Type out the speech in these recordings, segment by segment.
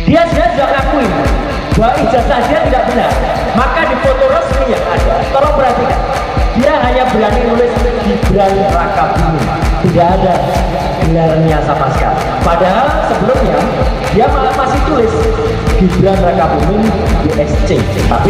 Dia sudah ngakuin bahwa ijazah dia tidak benar. Maka di foto resmi yang ada, tolong perhatikan, dia hanya berani nulis Gibran Rakabuming, tidak ada gelarnya sama sekali. Padahal sebelumnya dia malah masih tulis Gibran Rakabuming BSC. Tapi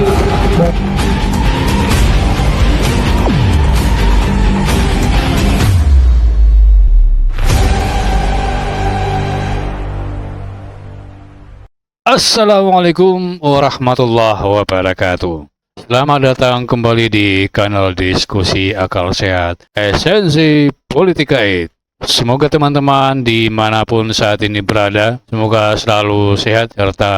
Assalamualaikum warahmatullahi wabarakatuh. Selamat datang kembali di kanal diskusi akal sehat Esensi Politika Aid. Semoga teman-teman dimanapun saat ini berada, semoga selalu sehat serta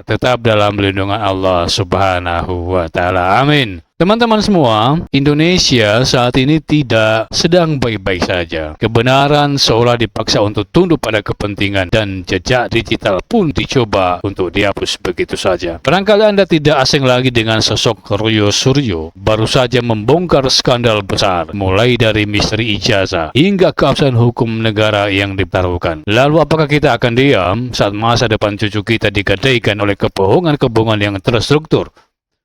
tetap dalam lindungan Allah Subhanahu wa Ta'ala. Amin. Teman-teman semua, Indonesia saat ini tidak sedang baik-baik saja. Kebenaran seolah dipaksa untuk tunduk pada kepentingan dan jejak digital pun dicoba untuk dihapus begitu saja. Barangkali Anda tidak asing lagi dengan sosok Rio Suryo, baru saja membongkar skandal besar, mulai dari misteri ijazah hingga keabsahan hukum negara yang ditaruhkan. Lalu apakah kita akan diam saat masa depan cucu kita digadaikan oleh kebohongan-kebohongan yang terstruktur?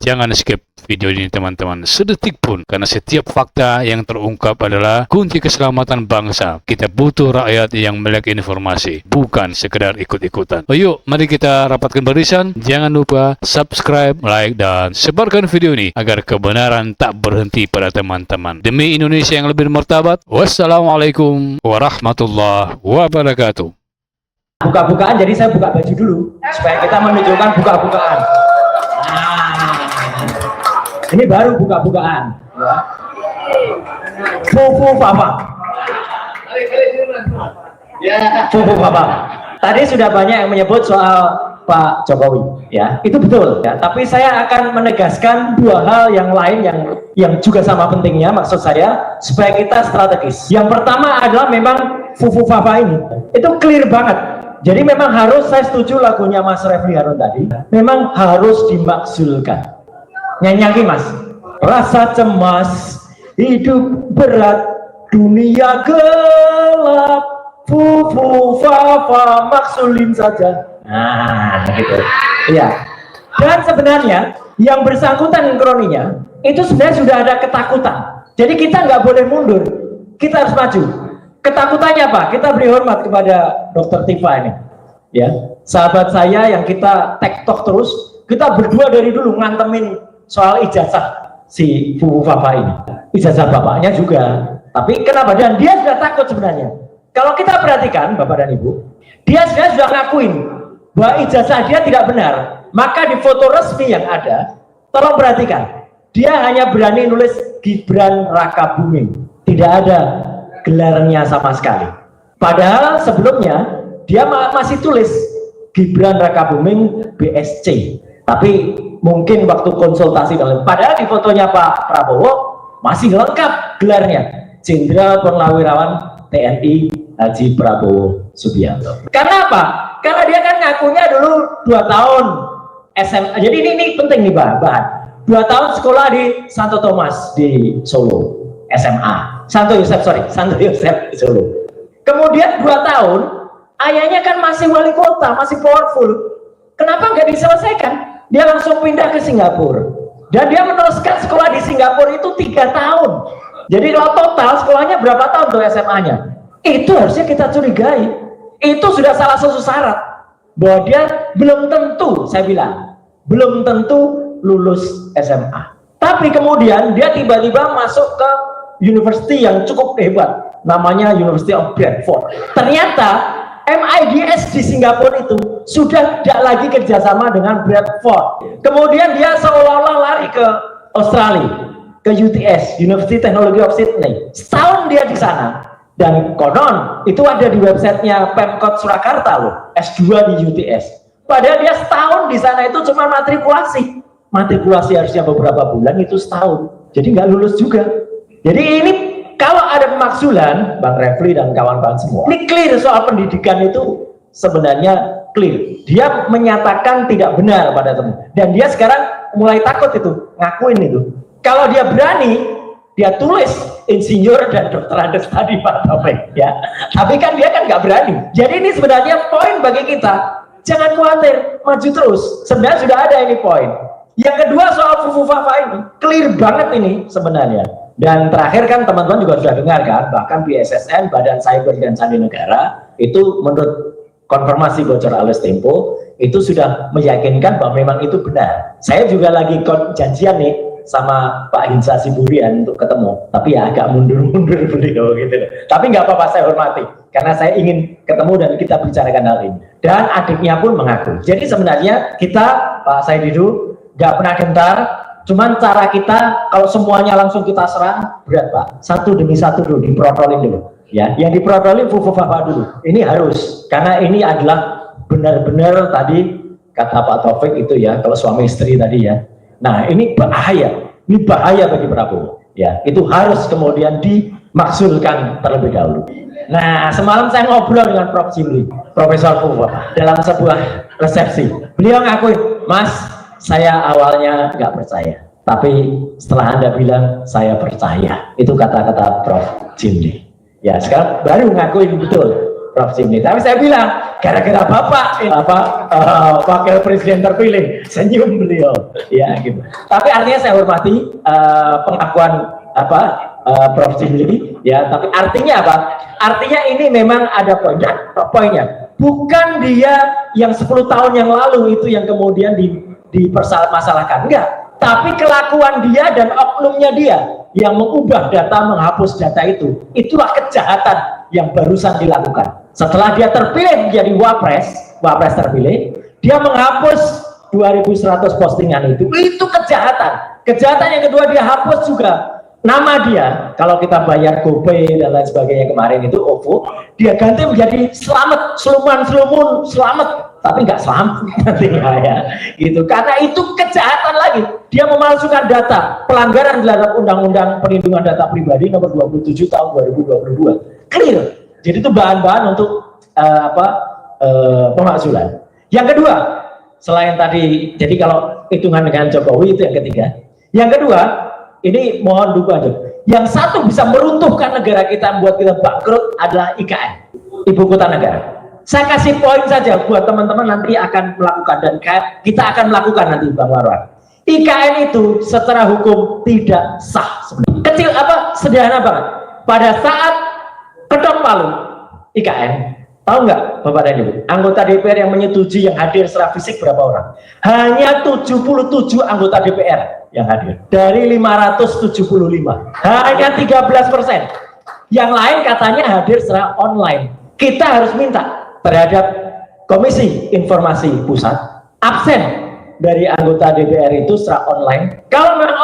Jangan skip video ini teman-teman sedetik pun, karena setiap fakta yang terungkap adalah kunci keselamatan bangsa. Kita butuh rakyat yang melek informasi, bukan sekedar ikut-ikutan. Yuk, mari kita rapatkan barisan. Jangan lupa subscribe, like, dan sebarkan video ini agar kebenaran tak berhenti pada teman-teman. Demi Indonesia yang lebih martabat. Wassalamualaikum warahmatullahi wabarakatuh. buka-bukaan, jadi saya buka baju dulu supaya kita menunjukkan buka-bukaan. Ini baru buka-bukaan, ya. Fufu Papa. Fufu Papa. Tadi sudah banyak yang menyebut soal Pak Jokowi, ya. Itu betul, ya. Tapi saya akan menegaskan dua hal yang lain yang juga sama pentingnya, maksud saya, supaya kita strategis. Yang pertama adalah memang Fufu Papa ini, itu clear banget. Jadi memang harus, saya setuju lagunya Mas Refli Harun tadi, memang harus dimakzulkan. Nyanyi lagi Mas. Rasa cemas, hidup berat, dunia gelap, Fufu Fafa maksulin saja. Nah, gitu. Iya. Dan sebenarnya yang bersangkutan kroninya itu sebenarnya sudah ada ketakutan. Jadi kita nggak boleh mundur, kita harus maju. Ketakutannya apa? Kita beri hormat kepada Dr. Tifa ini, ya, sahabat saya yang kita tektok terus. Kita berdua dari dulu ngantemin soal ijazah si Fufu Fafa ini, ijazah bapaknya juga. Tapi kenapa? Dan dia sudah takut sebenarnya. Kalau kita perhatikan Bapak dan Ibu, dia sudah ngakuin bahwa ijazah dia tidak benar. Maka di foto resmi yang ada, tolong perhatikan, dia hanya berani nulis Gibran Rakabuming, tidak ada gelarnya sama sekali. Padahal sebelumnya dia masih tulis Gibran Rakabuming BSC. Tapi mungkin waktu konsultasi dengan, padahal di fotonya Pak Prabowo masih lengkap gelarnya, Jenderal Purnawirawan TNI Haji Prabowo Subianto. Karena apa? Karena dia kan ngakunya dulu 2 tahun SMA. Jadi ini penting nih bahan. 2 tahun sekolah di Santo Thomas di Solo, SMA. Santo Yosef di Solo. Kemudian 2 tahun, ayahnya kan masih wali kota, masih powerful. Kenapa nggak diselesaikan? Dia langsung pindah ke Singapura. Dan dia meneruskan sekolah di Singapura itu 3 tahun. Jadi kalau total sekolahnya berapa tahun tuh SMA-nya? Itu harusnya kita curigai. Itu sudah salah satu syarat bahwa dia belum tentu, saya bilang, belum tentu lulus SMA. Tapi kemudian dia tiba-tiba masuk ke university yang cukup hebat, namanya University of Bradford. Ternyata MIDS di Singapura itu sudah tidak lagi kerjasama dengan Bradford. Kemudian dia seolah-olah lari ke Australia, ke UTS, University Technology of Sydney. Setahun dia di sana. Dan konon itu ada di websitenya Pemkot Surakarta loh, S2 di UTS. Padahal dia setahun di sana itu cuma matrikulasi. Matrikulasi harusnya beberapa bulan, itu setahun. Jadi nggak lulus juga. Jadi ini kalau ada pemakzulan, Bang Refli dan kawan-kawan semua, ini clear soal pendidikan itu sebenarnya clear. Dia menyatakan tidak benar pada teman. Dan dia sekarang mulai takut itu, ngakuin itu. Kalau dia berani, dia tulis insinyur dan dokter Andes tadi Pak Taufik, ya. Tapi kan dia kan nggak berani. Jadi ini sebenarnya poin bagi kita. Jangan khawatir, maju terus. Sebenarnya sudah ada ini poin. Yang kedua soal Fufu Fafa ini, clear banget ini sebenarnya. Dan terakhir kan teman-teman juga sudah dengar kan, bahkan BSSN, Badan Cyber dan Sandi Negara, itu menurut konfirmasi bocor alias Tempo, itu sudah meyakinkan bahwa memang itu benar. Saya juga lagi janjian nih sama Pak Hinsa Siburian untuk ketemu, tapi ya agak mundur-mundur beliau gitu. Tapi nggak apa-apa, saya hormati, karena saya ingin ketemu dan kita bicarakan hal ini. Dan adiknya pun mengaku. Jadi sebenarnya kita, Pak Saididu, nggak pernah gentar, cuman cara kita kalau semuanya langsung kita serang berat Pak. Satu demi satu dulu diprotolin dulu ya. Yang diprotolin Fufu Fafa dulu. Ini harus, karena ini adalah benar-benar tadi kata Pak Taufik itu ya, kalau suami istri tadi ya. Nah ini bahaya bagi Prabowo ya. Itu harus kemudian dimaksulkan terlebih dahulu. Nah semalam saya ngobrol dengan Prof. Jimli, Profesor Fufu Fafa dalam sebuah resepsi. Beliau ngakuin, Mas, saya awalnya nggak percaya, tapi setelah Anda bilang saya percaya. Itu kata-kata Prof. Jimli. Ya sekarang baru ngakuin betul Prof. Jimli. Tapi saya bilang gara-gara Bapak Wakil Presiden terpilih, senyum beliau. Ya gitu. Tapi artinya saya hormati pengakuan Prof. Jimli. Ya, tapi artinya apa? Artinya ini memang ada poinnya. Bukan dia yang 10 tahun yang lalu itu yang kemudian dipermasalahkan, enggak, tapi kelakuan dia dan oknumnya dia yang mengubah data, menghapus data itulah kejahatan yang barusan dilakukan. Setelah dia terpilih menjadi wapres terpilih, dia menghapus 2.100 postingan itu kejahatan yang kedua. Dia hapus juga nama dia, kalau kita bayar GoPay dan lain sebagainya kemarin itu OVO, dia ganti menjadi selamat, selamat, tapi nggak selamat nantinya ya, gitu. Karena itu kejahatan lagi, dia memalsukan data, pelanggaran terhadap Undang-Undang Perlindungan Data Pribadi nomor 27 tahun 2022, clear. Jadi itu bahan-bahan untuk pemakzulan. Yang kedua, selain tadi, jadi kalau hitungan dengan Jokowi itu yang ketiga. Yang kedua, ini mohon dukungan. Yang satu bisa meruntuhkan negara kita, buat kita bangkrut adalah IKN, Ibu Kota Negara. Saya kasih poin saja buat teman-teman nanti akan melakukan, dan kita akan melakukan nanti Bang Marwan. IKN itu secara hukum tidak sah sebenarnya. Kecil sederhana banget. Pada saat ketok palu IKN, tahu nggak Bapak dan Ibu, anggota DPR yang menyetujui yang hadir secara fisik berapa orang? Hanya 77 anggota DPR yang hadir dari 575, hanya 13%. Yang lain katanya hadir secara online. Kita harus minta terhadap Komisi Informasi Pusat absen dari anggota DPR itu secara online. Kalau memang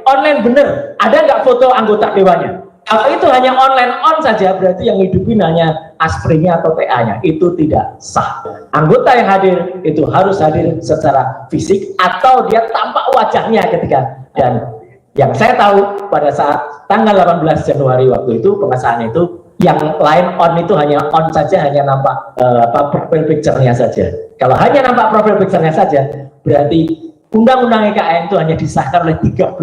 online bener, ada nggak foto anggota dewannya? Kalau itu hanya online on saja, berarti yang hidupin hanya asprinya atau TA-nya, itu tidak sah. Anggota yang hadir itu harus hadir secara fisik atau dia tampak wajahnya ketika. Dan yang saya tahu pada saat tanggal 18 Januari waktu itu pengesahan itu, yang lain on itu hanya on saja, hanya nampak profil picture-nya saja. Kalau hanya nampak profil picture-nya saja, berarti Undang-Undang IKN itu hanya disahkan oleh 13%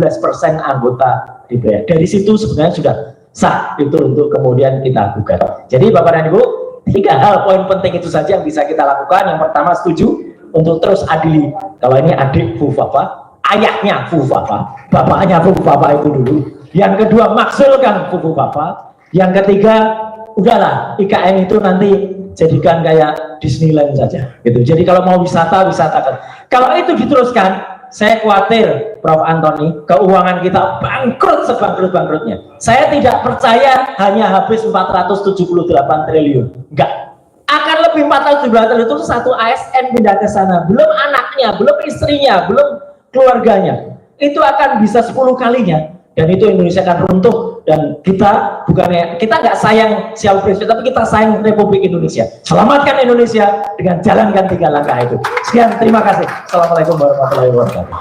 anggota DPR. Dari situ sebenarnya sudah sah itu untuk kemudian kita gugat. Jadi Bapak dan Ibu, 3 hal poin penting itu saja yang bisa kita lakukan. Yang pertama, setuju untuk terus adili. Kalau ini adik Fufu Fafa, ayahnya Fufu Fafa, bapaknya Fufu Fafa itu dulu. Yang kedua, maksulkan Fufu Fafa. Yang ketiga, udahlah IKN itu nanti jadikan kayak Disneyland saja gitu. Jadi kalau mau wisata kan. Kalau itu diteruskan, saya khawatir Prof. Antoni, keuangan kita bangkrut sebangkrut-bangkrutnya. Saya tidak percaya hanya habis 478 triliun. Enggak. Akan lebih 478 triliun itu satu ASN pindah ke sana, belum anaknya, belum istrinya, belum keluarganya. Itu akan bisa 10 kalinya. Dan itu Indonesia akan runtuh, dan kita nggak sayang siapa presiden, tapi kita sayang Republik Indonesia. Selamatkan Indonesia dengan jalankan 3 langkah itu. Sekian, terima kasih. Assalamualaikum warahmatullahi wabarakatuh.